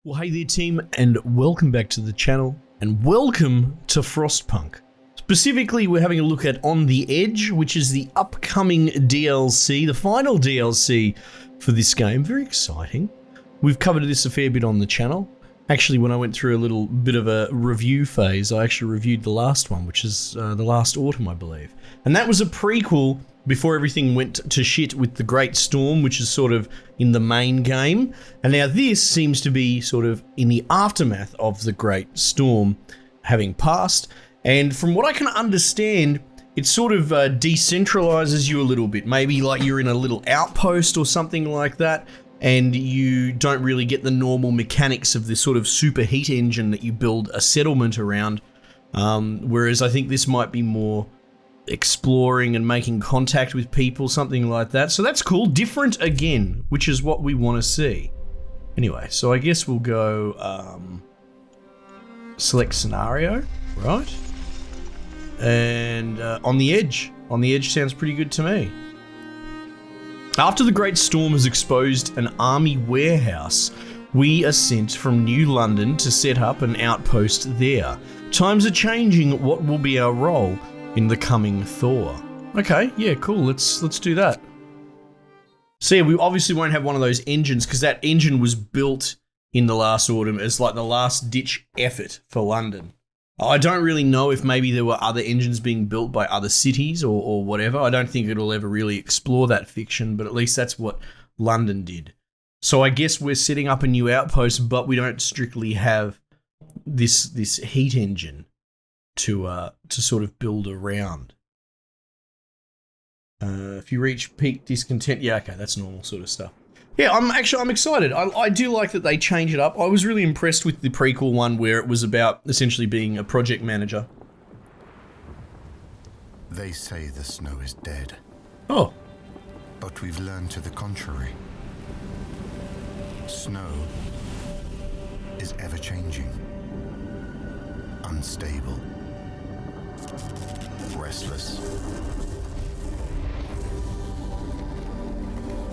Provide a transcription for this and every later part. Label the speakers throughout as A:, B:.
A: Well, hey there team, and welcome back to the channel, and welcome to Frostpunk. Specifically, we're having a look at On the Edge, which is the upcoming DLC, the final DLC for this game. Very exciting. We've covered this a fair bit on the channel. Actually, when I went through a little bit of a review phase, I actually reviewed the last one, which is the last autumn, I believe. And that was a prequel before everything went to shit with the Great Storm, which is sort of in the main game. And now this seems to be sort of in the aftermath of the Great Storm having passed. And from what I can understand, it sort of decentralizes you a little bit. Maybe like you're in a little outpost or something like that, and you don't really get the normal mechanics of this sort of super heat engine that you build a settlement around. Whereas I think this might be more exploring and making contact with people, something like that. So that's cool. Different again, which is what we want to see. Anyway, so I guess we'll go select scenario, right? And On the Edge. On the Edge sounds pretty good to me. After the Great Storm has exposed an army warehouse, we are sent from New London to set up an outpost there. Times are changing. What will be our role in the coming Thor? Okay, yeah, cool. Let's do that. So yeah, we obviously won't have one of those engines because that engine was built in the last autumn as like the last ditch effort for London. I don't really know if maybe there were other engines being built by other cities or whatever. I don't think it'll ever really explore that fiction, but at least that's what London did. So I guess we're setting up a new outpost, but we don't strictly have this heat engine to sort of build around. If you reach peak discontent, yeah, okay, that's normal sort of stuff. Yeah, I'm excited. I do like that they change it up. I was really impressed with the prequel one where it was about essentially being a project manager.
B: They say the snow is dead.
A: Oh.
B: But we've learned to the contrary. Snow is ever-changing, unstable, restless.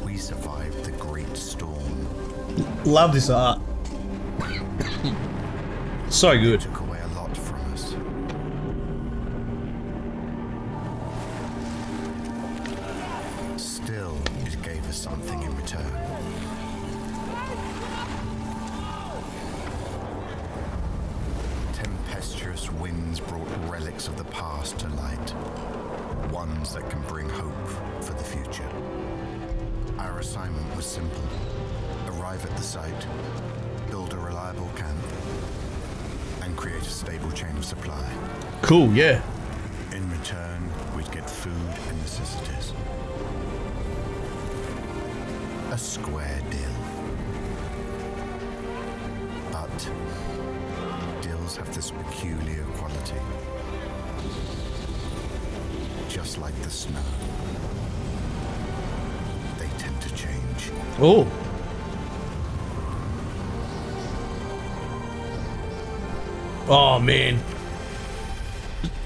B: We survived the Great Storm.
A: Love this art. So good.
B: Took away a lot from us. Still, it gave us something in return. Tempestuous winds brought relics of the past to light. Ones that can bring hope for the future. Our assignment was simple. Arrive at the site, build a reliable camp, and create a stable chain of supply.
A: Cool, yeah.
B: In return, we'd get food and necessities. A square deal. But deals have this peculiar quality. Just like the snow. They tend to change.
A: Oh. Oh, man.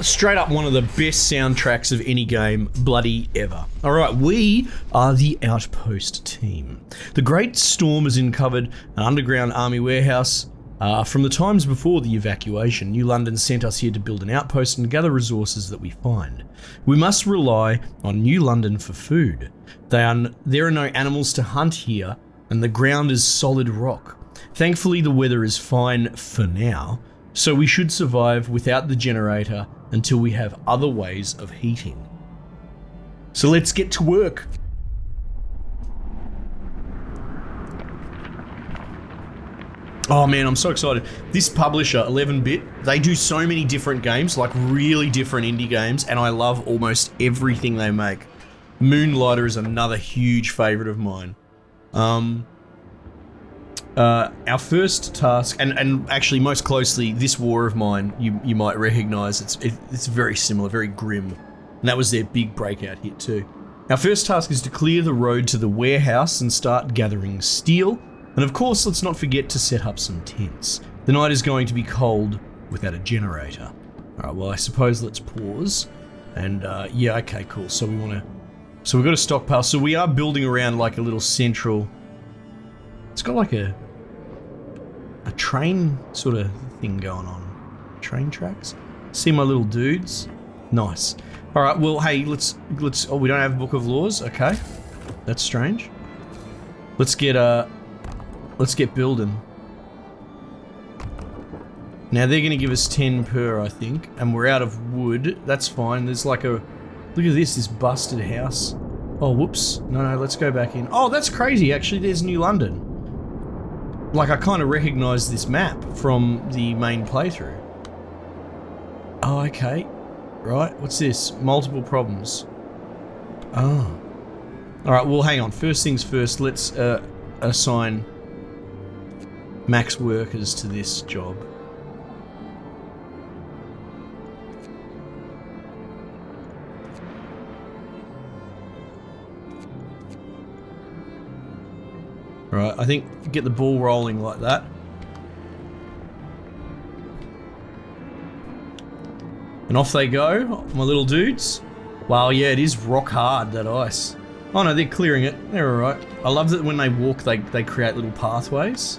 A: Straight up one of the best soundtracks of any game bloody ever. All right, we are the Outpost team. The Great Storm has uncovered an underground army warehouse. From the times before the evacuation, New London sent us here to build an outpost and gather resources that we find. We must rely on New London for food. There are no animals to hunt here, and the ground is solid rock. Thankfully, the weather is fine for now, so we should survive without the generator until we have other ways of heating. So let's get to work. Oh man, I'm so excited. This publisher, 11-bit, they do so many different games, like really different indie games, and I love almost everything they make. Moonlighter is another huge favorite of mine. Our first task, and actually most closely, this war of mine, you might recognize, it's very similar, very grim. And that was their big breakout hit too. Our first task is to clear the road to the warehouse and start gathering steel. And of course, let's not forget to set up some tents. The night is going to be cold without a generator. Alright, well I suppose let's pause. And yeah, okay, cool. So we've got a stockpile. So we are building around like a little central. It's got like a a train sort of thing going on. Train tracks. See my little dudes. Nice. All right. Well, hey, let's. Oh, we don't have a book of laws. Okay, that's strange. Let's get building. Now they're going to give us 10 per, I think, and we're out of wood. That's fine. There's like a look at this busted house. Oh, whoops. No, let's go back in. Oh, that's crazy. Actually, there's New London. Like, I kind of recognize this map from the main playthrough. Oh, okay. Right, what's this? Multiple problems. Oh. Alright, well, hang on. First things first, let's assign max workers to this job. Right, I think get the ball rolling like that. And off they go, my little dudes. Wow, yeah, it is rock hard, that ice. Oh no, they're clearing it. They're alright. I love that when they walk, they create little pathways.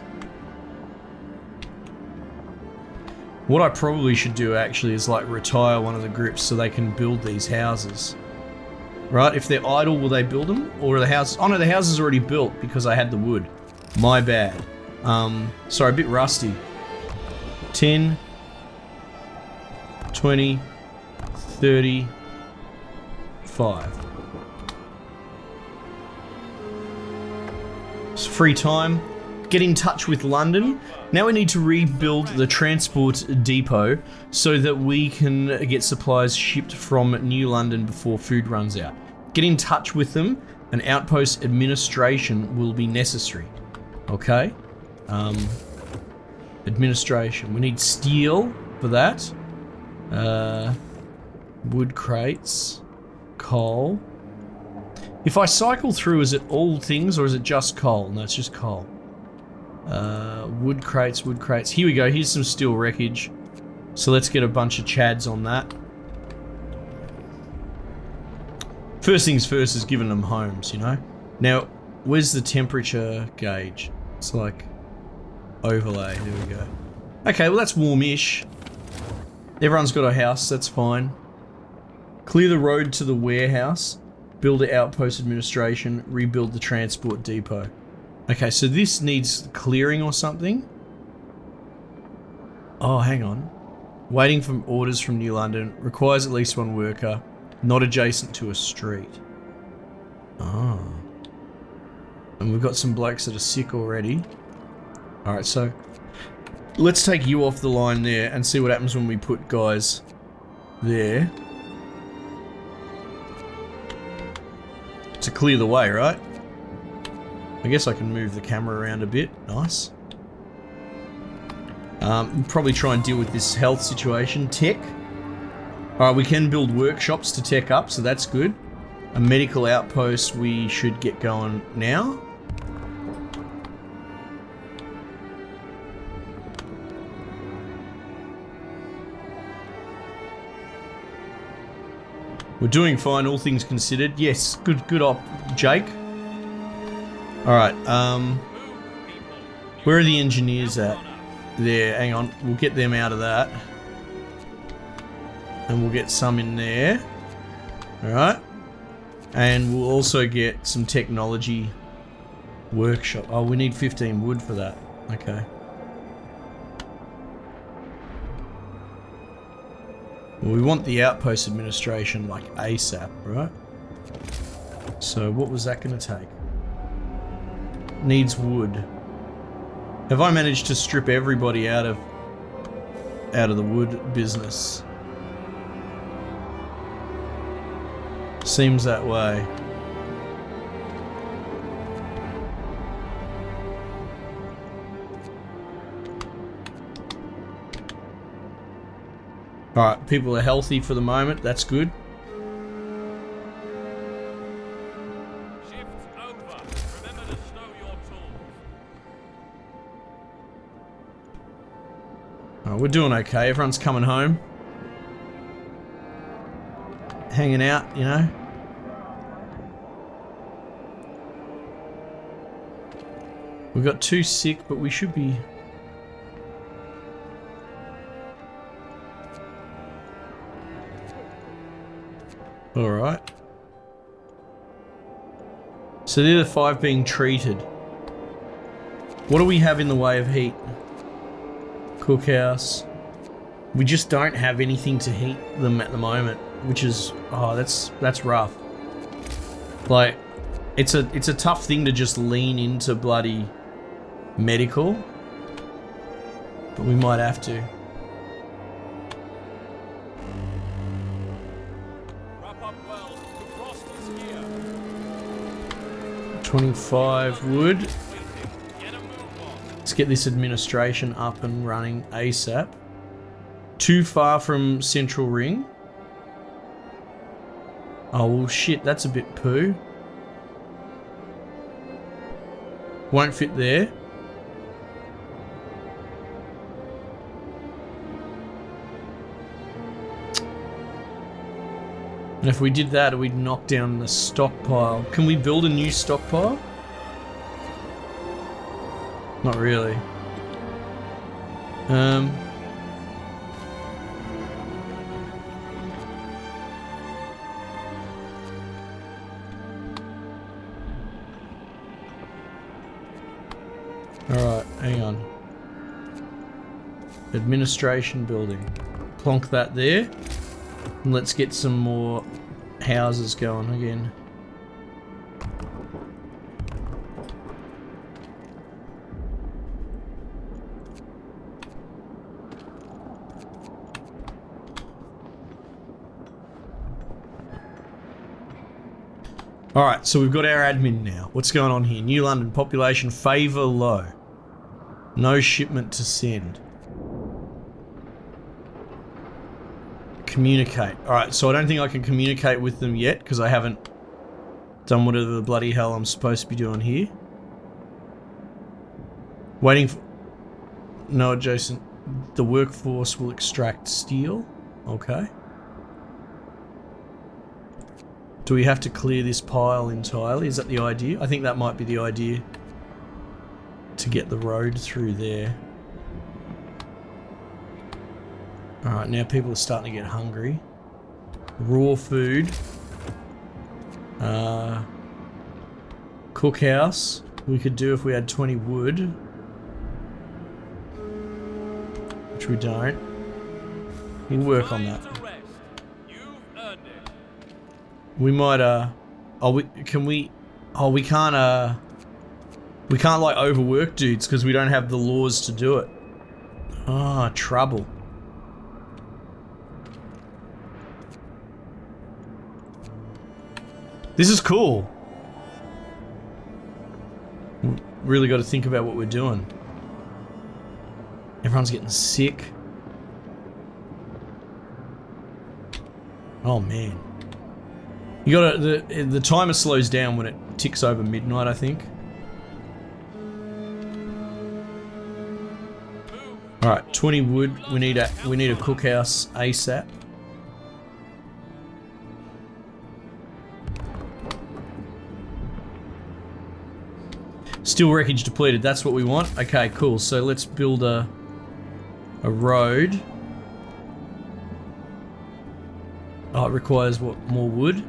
A: What I probably should do actually is like retire one of the groups so they can build these houses. Right, if they're idle, will they build them? Or are the houses... Oh no, the house is already built because I had the wood. My bad. Sorry, a bit rusty. 10, 20, 30, 5. It's free time. Get in touch with London. Now we need to rebuild the transport depot so that we can get supplies shipped from New London before food runs out. Get in touch with them, and outpost administration will be necessary. Okay? Administration. We need steel for that. Wood crates. Coal. If I cycle through, is it all things or is it just coal? No, it's just coal. Wood crates, wood crates. Here we go. Here's some steel wreckage. So let's get a bunch of chads on that. First things first is giving them homes, you know? Now, where's the temperature gauge? It's like overlay. There we go. Okay, well that's warmish. Everyone's got a house, that's fine. Clear the road to the warehouse. Build an outpost administration. Rebuild the transport depot. Okay, so this needs clearing or something. Oh, hang on. Waiting for orders from New London. Requires at least one worker. Not adjacent to a street. Oh. And we've got some blokes that are sick already. Alright, so let's take you off the line there and see what happens when we put guys there. To clear the way, right? I guess I can move the camera around a bit. Nice. Probably try and deal with this health situation. Tech. Alright, we can build workshops to tech up, so that's good. A medical outpost we should get going now. We're doing fine, all things considered. Yes, good op, Jake. Alright, where are the engineers at? There, hang on, we'll get them out of that. And we'll get some in there. Alright. And we'll also get some technology workshop. Oh, we need 15 wood for that. Okay. Well, we want the outpost administration like ASAP, right? So what was that going to take? Needs wood. Have I managed to strip everybody out of the wood business? Seems that way. Alright, people are healthy for the moment, that's good.
C: Shift's over. Remember to stow your tools.
A: We're doing okay, everyone's coming home. Hanging out, you know. We've got 2 sick, but we should be Alright. So they're the 5 being treated. What do we have in the way of heat? Cookhouse. We just don't have anything to heat them at the moment, which is, oh, that's rough. Like, it's a tough thing to just lean into bloody medical, but we might have to.
C: Wrap up well. The frost is here.
A: 25 wood.
C: Get a move on.
A: Let's get this administration up and running ASAP. Too far from Central Ring. Oh, well, shit, that's a bit poo. Won't fit there. And if we did that, we'd knock down the stockpile. Can we build a new stockpile? Not really. Alright, hang on. Administration building. Plonk that there. And let's get some more houses going again. Alright, so we've got our admin now. What's going on here? New London population favour low. No shipment to send. Communicate. Alright, so I don't think I can communicate with them yet because I haven't done whatever the bloody hell I'm supposed to be doing here. Waiting for... No adjacent... The workforce will extract steel. Okay. Do we have to clear this pile entirely? Is that the idea? I think that might be the idea. To get the road through there. Alright, now people are starting to get hungry. Raw food. Cookhouse. We could do if we had 20 wood. Which we don't. We'll work on that. We might, we can't like overwork dudes because we don't have the laws to do it. Ah, trouble. This is cool. Really got to think about what we're doing. Everyone's getting sick. Oh man. You gotta, the timer slows down when it ticks over midnight, I think. Alright, 20 wood. We need a cookhouse ASAP. Steel wreckage depleted, that's what we want. Okay, cool. So let's build a road. Oh, it requires what? More wood?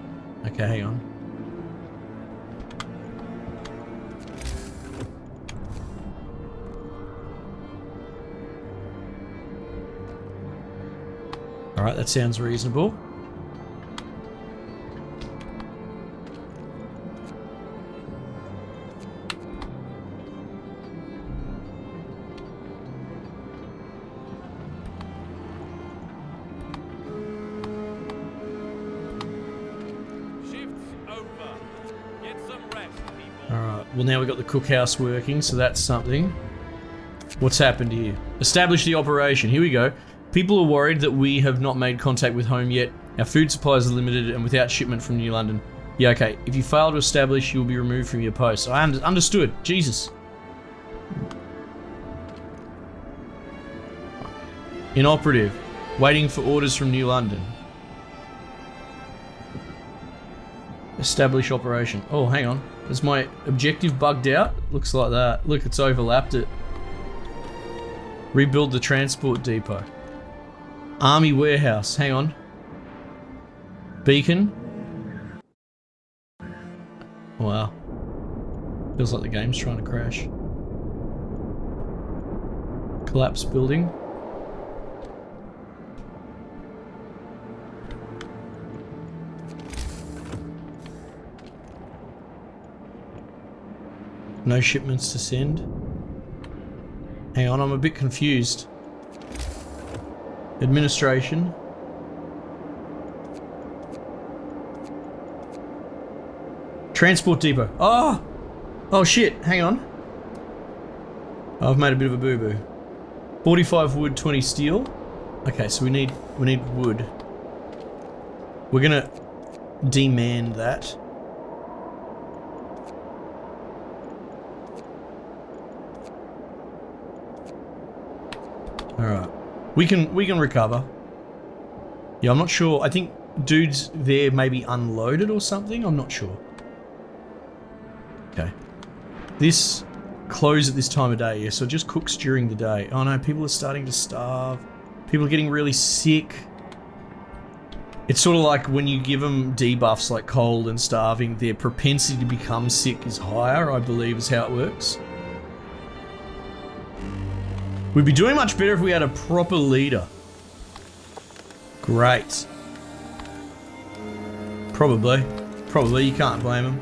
A: Okay, hang on. Alright, that sounds reasonable. Well, now we've got the cookhouse working, so that's something. What's happened here? Establish the operation. Here we go. People are worried that we have not made contact with home yet. Our food supplies are limited and without shipment from New London. Yeah, okay. If you fail to establish, you'll be removed from your post. I understood. Jesus. Inoperative. Waiting for orders from New London. Establish operation. Oh, hang on. Is my objective bugged out? Looks like that. Look, it's overlapped it. Rebuild the transport depot. Army warehouse. Hang on. Beacon. Wow. Feels like the game's trying to crash. Collapse building. No shipments to send. Hang on, I'm a bit confused. Administration. Transport depot. Oh! Oh shit, hang on. I've made a bit of a boo-boo. 45 wood, 20 steel. Okay, so we need wood. We're gonna demand that. Alright. We can recover. Yeah, I'm not sure. I think dudes there may be unloaded or something. I'm not sure. Okay. This close at this time of day, yeah, so it just cooks during the day. Oh no, people are starting to starve. People are getting really sick. It's sort of like when you give them debuffs like cold and starving, their propensity to become sick is higher, I believe is how it works. We'd be doing much better if we had a proper leader. Great. Probably. Probably, you can't blame him.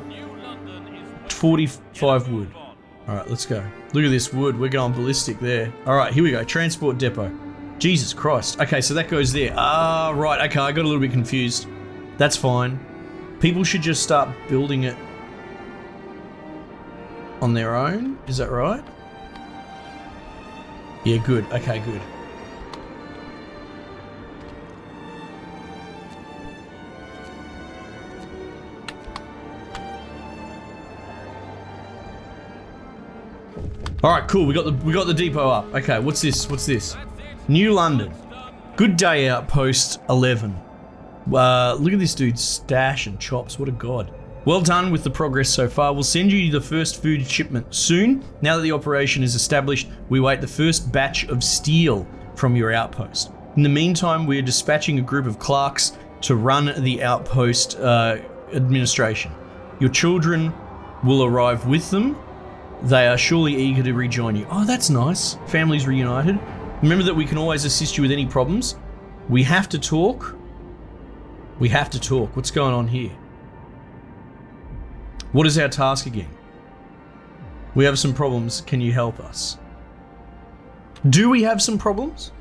A: 45 wood. Alright, let's go. Look at this wood, we're going ballistic there. Alright, here we go, transport depot. Jesus Christ. Okay, so that goes there. Ah, right, okay, I got a little bit confused. That's fine. People should just start building it on their own, is that right? Yeah, good. Okay, good. All right, cool. We got the depot up. Okay, what's this? What's this? New London. Good day, outpost 11. Look at this dude's stash and chops. What a god. Well done with the progress so far. We'll send you the first food shipment soon. Now that the operation is established, we wait the first batch of steel from your outpost. In the meantime, we are dispatching a group of clerks to run the outpost administration. Your children will arrive with them. They are surely eager to rejoin you. Oh, that's nice. Families reunited. Remember that we can always assist you with any problems. We have to talk. We have to talk. What's going on here? What is our task again? We have some problems. Can you help us? Do we have some problems?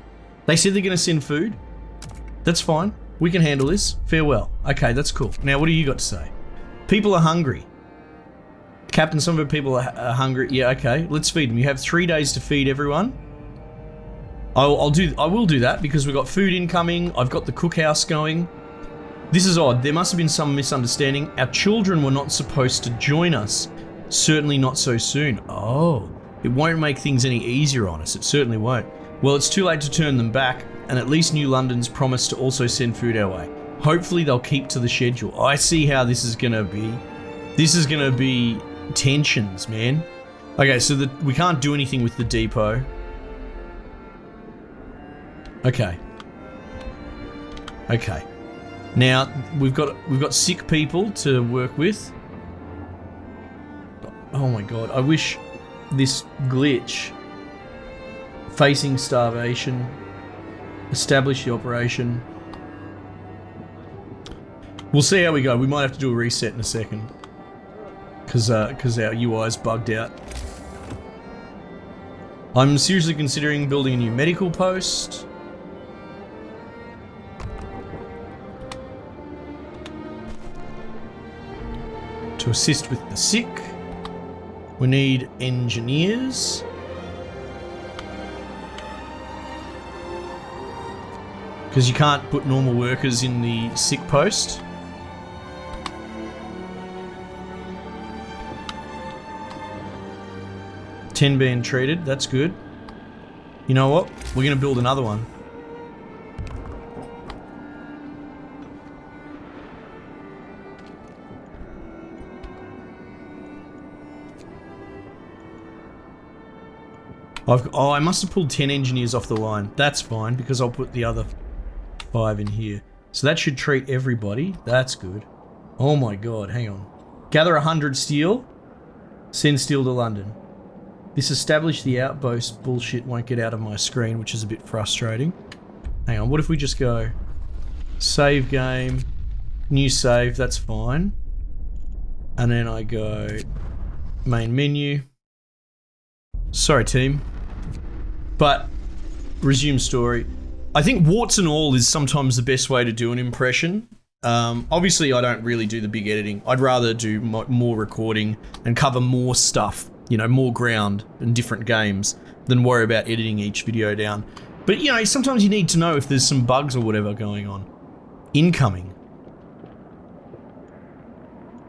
A: They said they're going to send food. That's fine. We can handle this. Farewell. Okay, that's cool. Now, what do you got to say? People are hungry. Captain, some of the people are hungry. Yeah, okay. Let's feed them. You have 3 days to feed everyone. I will do that because we've got food incoming. I've got the cookhouse going. This is odd. There must have been some misunderstanding. Our children were not supposed to join us. Certainly not so soon. Oh, it won't make things any easier on us. It certainly won't. Well, it's too late to turn them back, and at least New London's promised to also send food our way. Hopefully they'll keep to the schedule. I see how this is going to be. This is going to be tensions, man. Okay, so we can't do anything with the depot. Okay. Okay. Now we've got sick people to work with. Oh my god! I wish this glitch. Facing starvation. Establish the operation. We'll see how we go. We might have to do a reset in a second. Because our UI is bugged out. I'm seriously considering building a new medical post. To assist with the sick. We need engineers. Because you can't put normal workers in the sick post. $10 being treated, that's good. You know what? We're going to build another one. I must have pulled 10 engineers off the line. That's fine, because I'll put the other 5 in here. So that should treat everybody. That's good. Oh my god, hang on. Gather 100 steel. Send steel to London. This established the outpost bullshit won't get out of my screen, which is a bit frustrating. Hang on, what if we just go save game, new save, that's fine. And then I go main menu. Sorry, team. But resume story. I think warts and all is sometimes the best way to do an impression. Obviously, I don't really do the big editing. I'd rather do more recording and cover more stuff, you know, more ground in different games than worry about editing each video down. But, you know, sometimes you need to know if there's some bugs or whatever going on. Incoming.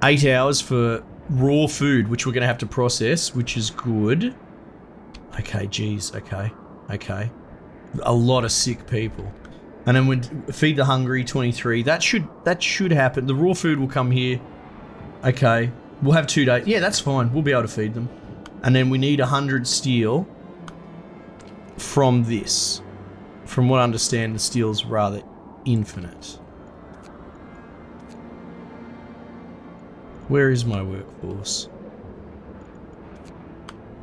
A: 8 hours for raw food, which we're going to have to process, which is good. Okay, geez, okay. A lot of sick people. And then we feed the hungry, 23. That should happen. The raw food will come here. Okay, we'll have 2 days. Yeah, that's fine. We'll be able to feed them. And then we need 100 steel from this. From what I understand, the steel's rather infinite. Where is my workforce?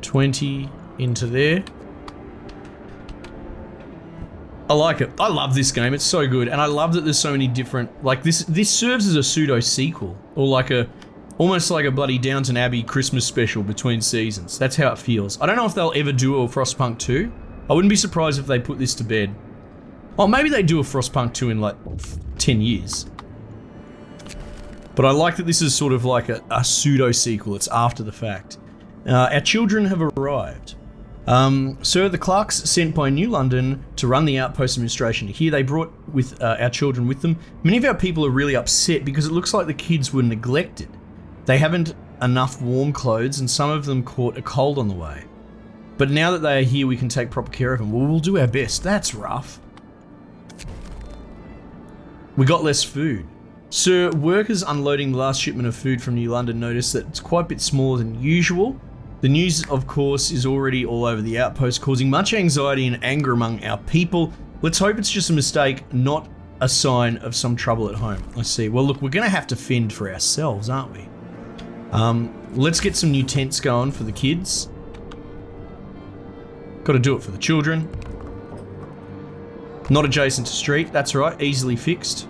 A: 20 into there. I like it. I love this game. It's so good. And I love that there's so many different, like this serves as a pseudo sequel or like almost like a bloody Downton Abbey Christmas special between seasons. That's how it feels. I don't know if they'll ever do a Frostpunk 2. I wouldn't be surprised if they put this to bed. Well, maybe they do a Frostpunk 2 in like 10 years. But I like that this is sort of like a pseudo sequel. It's after the fact. Our children have arrived. Sir, the clerks sent by New London to run the outpost administration here. They brought with our children with them. Many of our people are really upset because it looks like the kids were neglected. They haven't enough warm clothes and some of them caught a cold on the way. But now that they are here, we can take proper care of them. Well, we'll do our best. That's rough. We got less food. Sir, workers unloading the last shipment of food from New London noticed that it's quite a bit smaller than usual. The news, of course, is already all over the outpost, causing much anxiety and anger among our people. Let's hope it's just a mistake, not a sign of some trouble at home. I see. Well, look, we're going to have to fend for ourselves, aren't we? Let's get some new tents going for the kids. Got to do it for the children. Not adjacent to street. That's right. Easily fixed.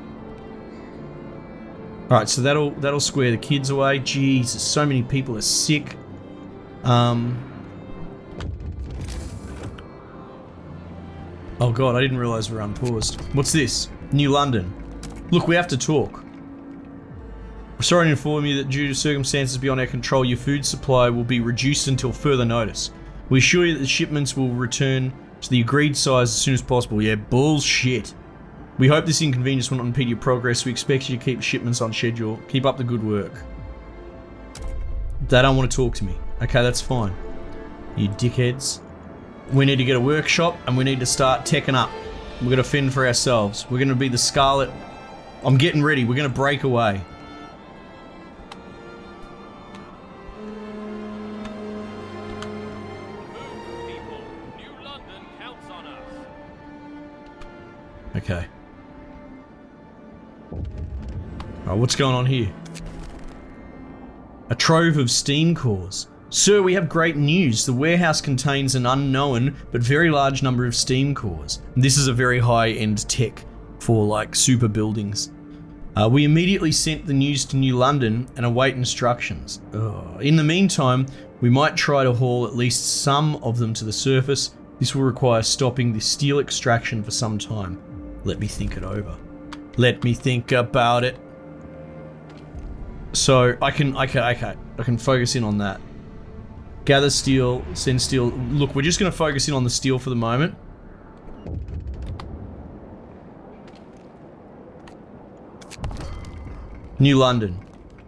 A: All right, so that'll square the kids away. Jesus, so many people are sick. Oh god, I didn't realize we're unpaused. What's this? New London. Look, we have to talk. We're sorry to inform you that due to circumstances beyond our control, your food supply will be reduced until further notice. We assure you that the shipments will return to the agreed size as soon as possible. Yeah, bullshit. We hope this inconvenience will not impede your progress. We expect you to keep shipments on schedule. Keep up the good work. They don't want to talk to me. Okay, that's fine. You dickheads. We need to get a workshop and we need to start teching up. We're going to fend for ourselves. We're going to be the Scarlet. I'm getting ready. We're going to break away.
C: Move, people. New London counts on us.
A: Okay. Alright, what's going on here? A trove of steam cores. Sir, we have great news. The warehouse contains an unknown but very large number of steam cores. This is a very high-end tech for like super buildings. We immediately sent the news to New London and await instructions. In the meantime, we might try to haul at least some of them to the surface. This will require stopping the steel extraction for some time. Let me think it over. Let me think about it. So I can focus in on that. Gather steel, send steel. Look, we're just going to focus in on the steel for the moment. New London.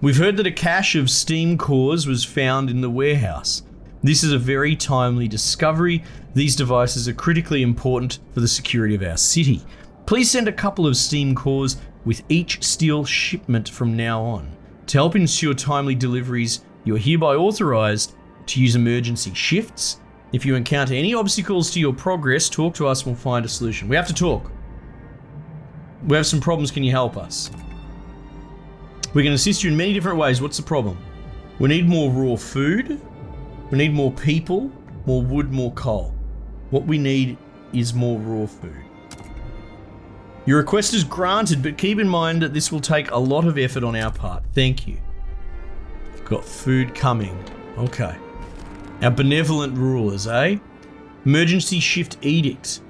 A: We've heard that a cache of steam cores was found in the warehouse. This is a very timely discovery. These devices are critically important for the security of our city. Please send a couple of steam cores with each steel shipment from now on. To help ensure timely deliveries, you are hereby authorized to use emergency shifts. If you encounter any obstacles to your progress, talk to us and we'll find a solution. We have to talk. We have some problems, can you help us? We can assist you in many different ways. What's the problem? We need more raw food. We need more people, more wood, more coal. What we need is more raw food. Your request is granted, but keep in mind that this will take a lot of effort on our part. Thank you. We've got food coming. Okay. Our benevolent rulers, eh? Emergency shift edict.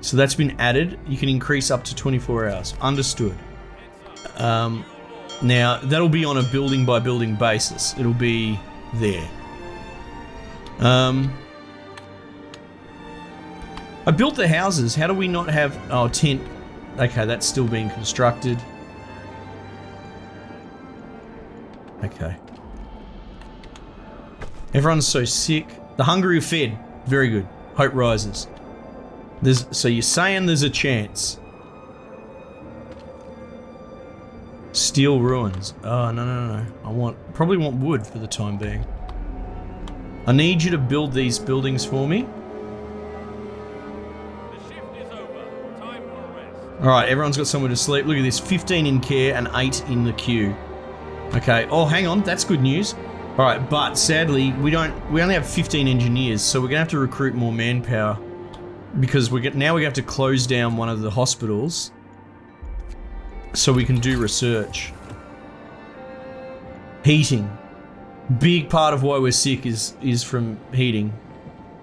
A: So that's been added. You can increase up to 24 hours. Understood. Now, that'll be on a building by building basis. It'll be there. I built the houses. How do we not have... Oh, tent. Okay, that's still being constructed. Okay. Everyone's so sick. The hungry are fed. Very good. Hope rises. So you're saying there's a chance. Steel ruins. Oh, no. I probably want wood for the time being. I need you to build these buildings for me.
C: The shift is over. Time for rest.
A: Alright, everyone's got somewhere to sleep. Look at this, 15 in care and 8 in the queue. Okay, oh hang on, that's good news. Alright, but sadly, we only have 15 engineers, so we're gonna have to recruit more manpower. Because now we have to close down one of the hospitals so we can do research. Heating. Big part of why we're sick is from heating.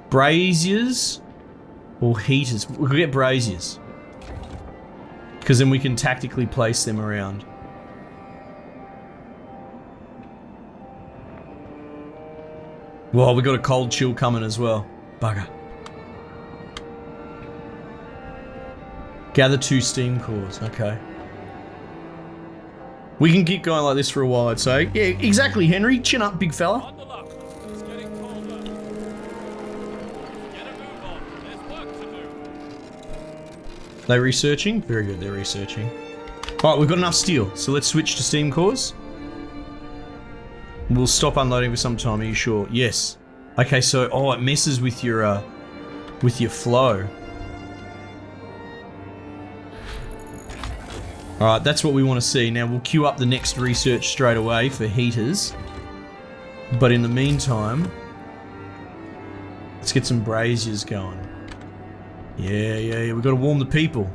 A: Braziers or heaters? We could get braziers. Because then we can tactically place them around. Well, we got a cold chill coming as well. Bugger. Gather 2 steam cores. Okay. We can keep going like this for a while, I'd say. Yeah, exactly, Henry. Chin up, big fella.
C: On the luck. It's getting colder. Get a move on. There's work to do.
A: They researching? Very good, they're researching. Alright, we've got enough steel, so let's switch to steam cores. We'll stop unloading for some time, are you sure? Yes. Okay, so, oh, it messes with your flow. Alright, that's what we want to see. Now, we'll queue up the next research straight away for heaters. But in the meantime, let's get some braziers going. Yeah, we've got to warm the people.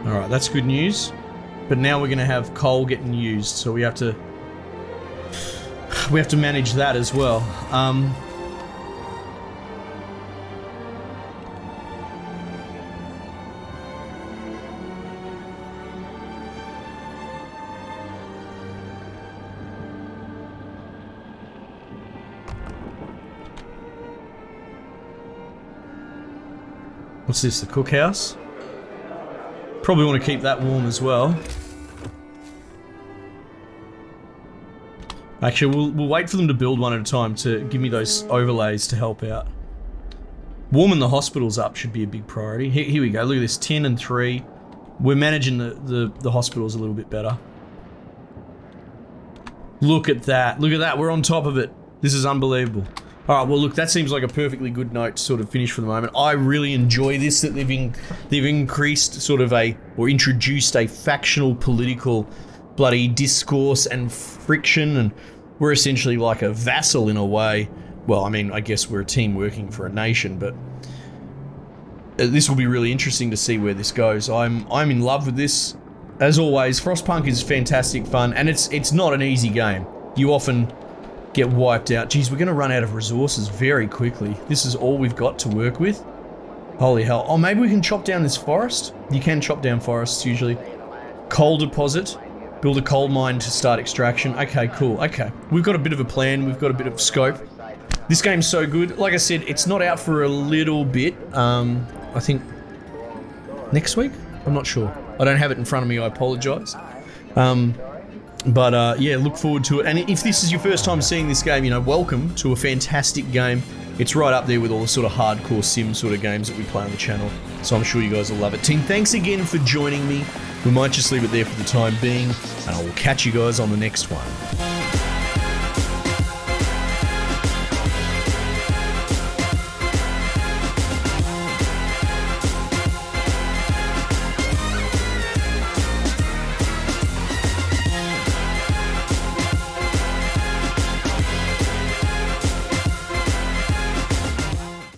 A: Alright, that's good news. But now we're going to have coal getting used, so we have to manage that as well. What's this, the cookhouse? Probably want to keep that warm as well. Actually, we'll wait for them to build one at a time to give me those overlays to help out. Warming the hospitals up should be a big priority. Here we go, look at this, 10 and 3. We're managing the hospitals a little bit better. Look at that, we're on top of it. This is unbelievable. Alright, well look, that seems like a perfectly good note to sort of finish for the moment. I really enjoy this, that they've increased sort of or introduced a factional political bloody discourse and friction, and we're essentially like a vassal in a way. Well, I mean, I guess we're a team working for a nation, but this will be really interesting to see where this goes. I'm in love with this. As always, Frostpunk is fantastic fun, and it's not an easy game. You often get wiped out. Geez, we're going to run out of resources very quickly. This is all we've got to work with. Holy hell. Oh, maybe we can chop down this forest? You can chop down forests usually. Coal deposit. Build a coal mine to start extraction. Okay, cool. Okay. We've got a bit of a plan. We've got a bit of scope. This game's so good. Like I said, it's not out for a little bit. I think next week? I'm not sure. I don't have it in front of me. I apologize. But yeah, look forward to it. And if this is your first time seeing this game, you know, welcome to a fantastic game. It's right up there with all the sort of hardcore sim sort of games that we play on the channel. So I'm sure you guys will love it. Team, thanks again for joining me. We might just leave it there for the time being, and I will catch you guys on the next one.